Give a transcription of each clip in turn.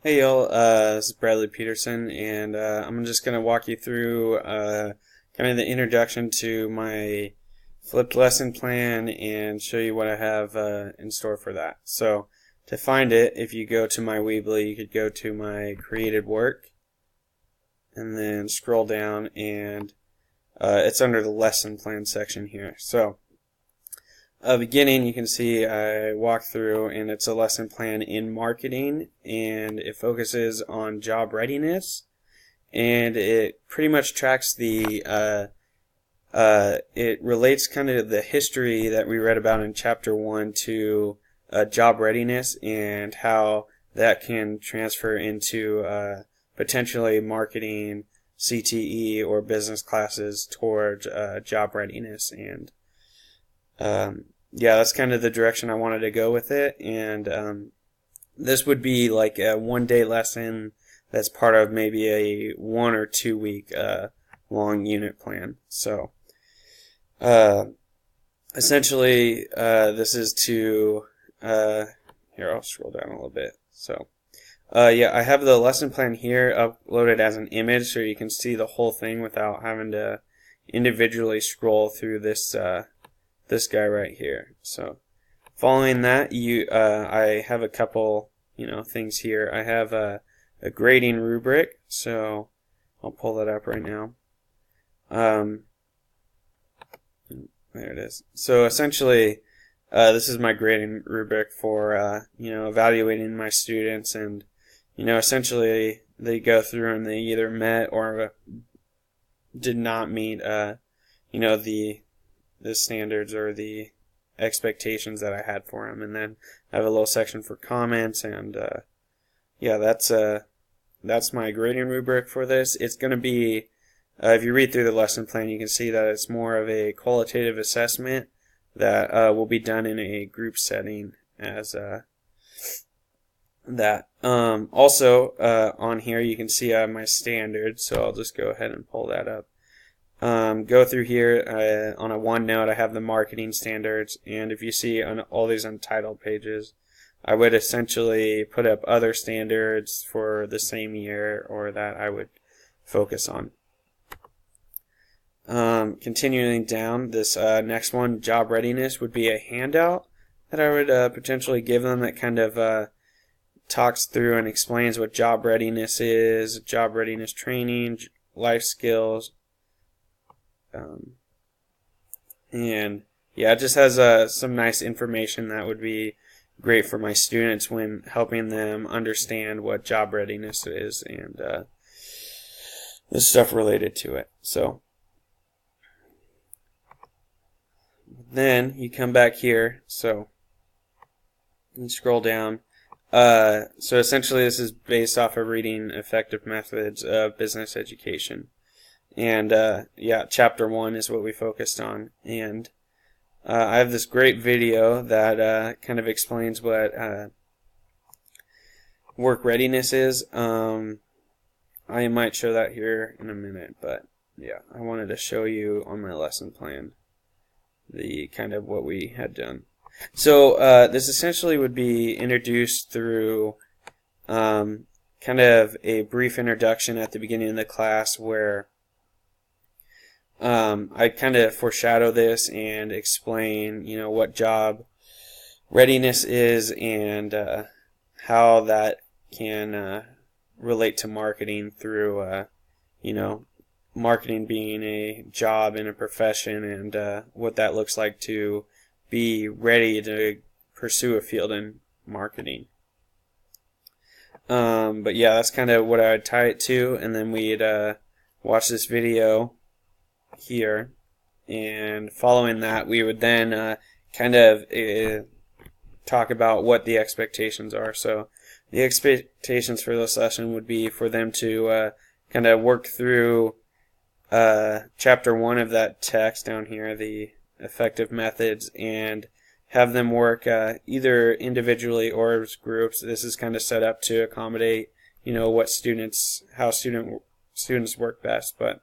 Hey y'all, this is Bradley Peterson, and I'm just going to walk you through kind of the introduction to my flipped lesson plan and show you what I have in store for that. So, to find it, if you go to my Weebly, you could go to my created work, and then scroll down, and it's under the lesson plan section here. So, beginning, you can see I walk through, and it's a lesson plan in marketing, and it focuses on job readiness, and it pretty much tracks it relates kind of the history that we read about in chapter 1 to job readiness and how that can transfer into potentially marketing, CTE, or business classes towards job readiness. And yeah, that's kind of the direction I wanted to go with it. And this would be like a 1 day lesson that's part of maybe a 1 or 2 week long unit plan. So essentially, this is to here, I'll scroll down a little bit. So yeah, I have the lesson plan here uploaded as an image so you can see the whole thing without having to individually scroll through this this guy right here. So following that, I have a couple things here. I have a grading rubric, so I'll pull that up right now. There it is. So essentially, this is my grading rubric for evaluating my students, and essentially they go through and they either met or did not meet the standards or the expectations that I had for them. And then I have a little section for comments, and yeah, that's my grading rubric for this. It's going to be, if you read through the lesson plan, you can see that it's more of a qualitative assessment that will be done in a group setting as that. Also, on here you can see my standards, so I'll just go ahead and pull that up. Go through here on a OneNote. I have the marketing standards, and if you see on all these untitled pages, I would essentially put up other standards for the same year or that I would focus on. Continuing down, this next one, job readiness, would be a handout that I would potentially give them that kind of talks through and explains what job readiness is, job readiness training, life skills, and yeah, it just has some nice information that would be great for my students when helping them understand what job readiness is and the stuff related to it. So then you come back here, so you scroll down. So essentially this is based off of reading effective methods of business education. And yeah, chapter 1 is what we focused on. And I have this great video that kind of explains what work readiness is. I might show that here in a minute, but yeah, I wanted to show you on my lesson plan the kind of what we had done. So this essentially would be introduced through kind of a brief introduction at the beginning of the class where I kind of foreshadow this and explain, what job readiness is and how that can relate to marketing through, marketing being a job in a profession and what that looks like to be ready to pursue a field in marketing. But yeah, that's kind of what I would tie it to, and then we'd watch this video here, and following that we would then kind of talk about what the expectations are. So the expectations for this session would be for them to kind of work through chapter 1 of that text down here, the effective methods, and have them work either individually or as groups. This is kind of set up to accommodate what how students work best. But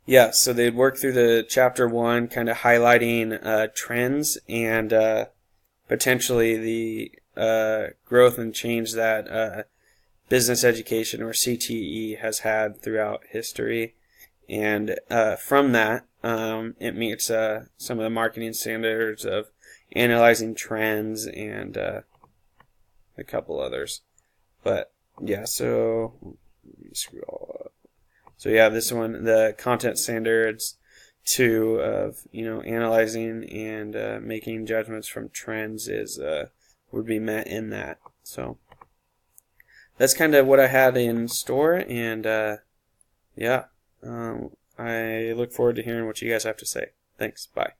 yeah, so they'd work through the chapter 1, kind of highlighting trends and potentially the growth and change that business education, or CTE, has had throughout history. And from that, it meets some of the marketing standards of analyzing trends and a couple others. But yeah, so let me scroll up. So yeah, this one, the content standards 2 of analyzing and making judgments from trends is would be met in that. So that's kind of what I had in store, and yeah, I look forward to hearing what you guys have to say. Thanks. Bye.